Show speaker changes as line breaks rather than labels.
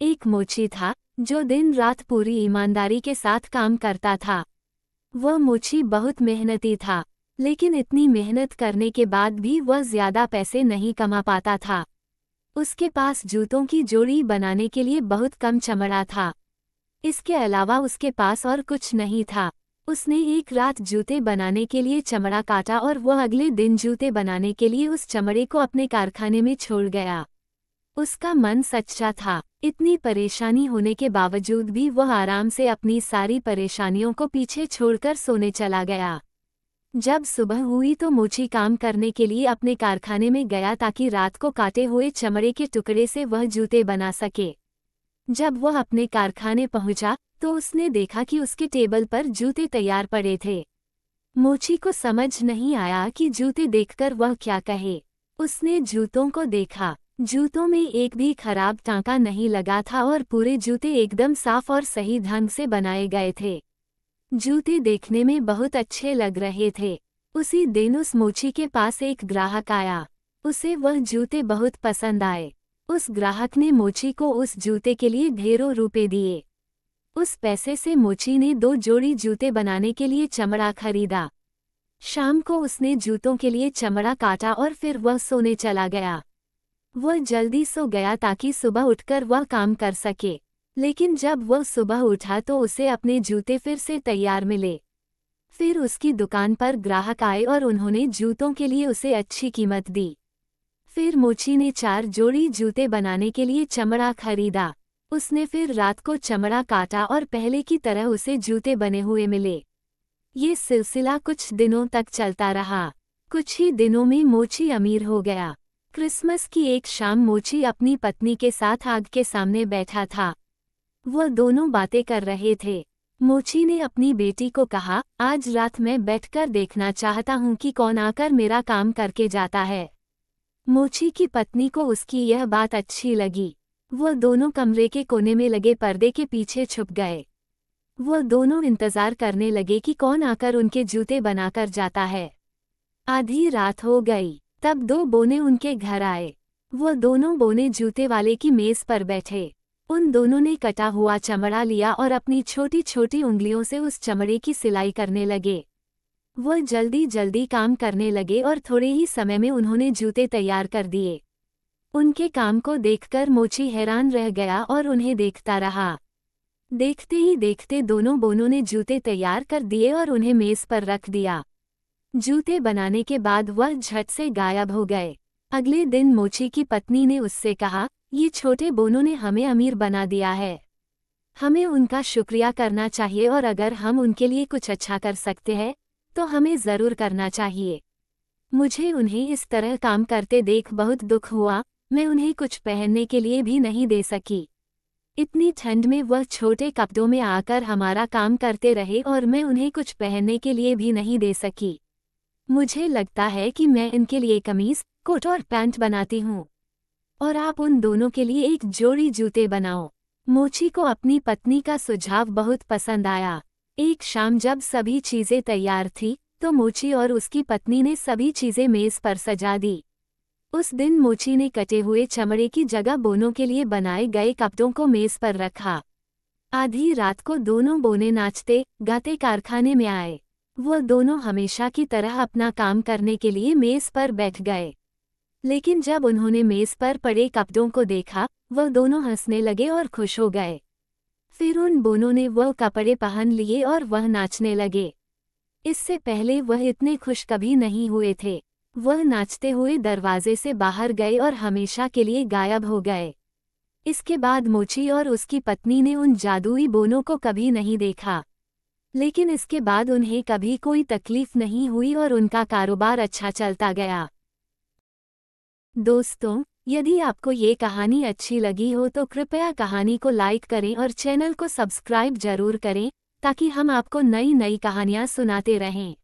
एक मोची था जो दिन रात पूरी ईमानदारी के साथ काम करता था। वह मोची बहुत मेहनती था, लेकिन इतनी मेहनत करने के बाद भी वह ज्यादा पैसे नहीं कमा पाता था। उसके पास जूतों की जोड़ी बनाने के लिए बहुत कम चमड़ा था। इसके अलावा उसके पास और कुछ नहीं था। उसने एक रात जूते बनाने के लिए चमड़ा काटा और वह अगले दिन जूते बनाने के लिए उस चमड़े को अपने कारखाने में छोड़ गया। उसका मन सच्चा था। इतनी परेशानी होने के बावजूद भी वह आराम से अपनी सारी परेशानियों को पीछे छोड़कर सोने चला गया। जब सुबह हुई तो मोची काम करने के लिए अपने कारखाने में गया ताकि रात को काटे हुए चमड़े के टुकड़े से वह जूते बना सके। जब वह अपने कारखाने पहुंचा तो उसने देखा कि उसके टेबल पर जूते तैयार पड़े थे। मोची को समझ नहीं आया कि जूते देखकर वह क्या कहे। उसने जूतों को देखा। जूतों में एक भी खराब टांका नहीं लगा था और पूरे जूते एकदम साफ और सही ढंग से बनाए गए थे। जूते देखने में बहुत अच्छे लग रहे थे। उसी दिन उस मोची के पास एक ग्राहक आया। उसे वह जूते बहुत पसंद आए। उस ग्राहक ने मोची को उस जूते के लिए ढेरों रुपए दिए। उस पैसे से मोची ने 2 जोड़ी जूते बनाने के लिए चमड़ा खरीदा। शाम को उसने जूतों के लिए चमड़ा काटा और फिर वह सोने चला गया। वह जल्दी सो गया ताकि सुबह उठकर वह काम कर सके। लेकिन जब वह सुबह उठा तो उसे अपने जूते फिर से तैयार मिले। फिर उसकी दुकान पर ग्राहक आए और उन्होंने जूतों के लिए उसे अच्छी कीमत दी। फिर मोची ने 4 जोड़ी जूते बनाने के लिए चमड़ा खरीदा। उसने फिर रात को चमड़ा काटा और पहले की तरह उसे जूते बने हुए मिले। ये सिलसिला कुछ दिनों तक चलता रहा। कुछ ही दिनों में मोची अमीर हो गया। क्रिसमस की एक शाम मोची अपनी पत्नी के साथ आग के सामने बैठा था। वह दोनों बातें कर रहे थे। मोची ने अपनी बेटी को कहा, आज रात मैं बैठकर देखना चाहता हूँ कि कौन आकर मेरा काम करके जाता है। मोची की पत्नी को उसकी यह बात अच्छी लगी। वह दोनों कमरे के कोने में लगे पर्दे के पीछे छुप गए। वह दोनों इंतजार करने लगे कि कौन आकर उनके जूते बनाकर जाता है। आधी रात हो गई, तब 2 बोने उनके घर आए। वह दोनों बोने जूते वाले की मेज पर बैठे। उन दोनों ने कटा हुआ चमड़ा लिया और अपनी छोटी छोटी उंगलियों से उस चमड़े की सिलाई करने लगे। वह जल्दी जल्दी काम करने लगे और थोड़े ही समय में उन्होंने जूते तैयार कर दिए। उनके काम को देखकर मोची हैरान रह गया और उन्हें देखता रहा। देखते ही देखते दोनों बोनों ने जूते तैयार कर दिए और उन्हें मेज पर रख दिया। जूते बनाने के बाद वह झट से गायब हो गए। अगले दिन मोची की पत्नी ने उससे कहा, ये छोटे बोनों ने हमें अमीर बना दिया है। हमें उनका शुक्रिया करना चाहिए और अगर हम उनके लिए कुछ अच्छा कर सकते हैं तो हमें ज़रूर करना चाहिए। मुझे उन्हें इस तरह काम करते देख बहुत दुख हुआ। मैं उन्हें कुछ पहनने के लिए भी नहीं दे सकी। इतनी ठंड में वह छोटे कपड़ों में आकर हमारा काम करते रहे और मैं उन्हें कुछ पहनने के लिए भी नहीं दे सकी। मुझे लगता है कि मैं इनके लिए कमीज, कोट और पैंट बनाती हूँ और आप उन दोनों के लिए एक जोड़ी जूते बनाओ। मोची को अपनी पत्नी का सुझाव बहुत पसंद आया। एक शाम जब सभी चीजें तैयार थी तो मोची और उसकी पत्नी ने सभी चीजें मेज पर सजा दी। उस दिन मोची ने कटे हुए चमड़े की जगह बोनों के लिए बनाए गए कपड़ों को मेज पर रखा। आधी रात को दोनों बोने नाचते गाते कारखाने में आए। वह दोनों हमेशा की तरह अपना काम करने के लिए मेज पर बैठ गए। लेकिन जब उन्होंने मेज पर पड़े कपड़ों को देखा, वह दोनों हंसने लगे और खुश हो गए। फिर उन बोनों ने वह कपड़े पहन लिए और वह नाचने लगे। इससे पहले वह इतने खुश कभी नहीं हुए थे। वह नाचते हुए दरवाजे से बाहर गए और हमेशा के लिए गायब हो गए। इसके बाद मोची और उसकी पत्नी ने उन जादुई बोनों को कभी नहीं देखा। लेकिन इसके बाद उन्हें कभी कोई तकलीफ नहीं हुई और उनका कारोबार अच्छा चलता गया। दोस्तों, यदि आपको ये कहानी अच्छी लगी हो तो कृपया कहानी को लाइक करें और चैनल को सब्सक्राइब जरूर करें ताकि हम आपको नई नई कहानियाँ सुनाते रहें।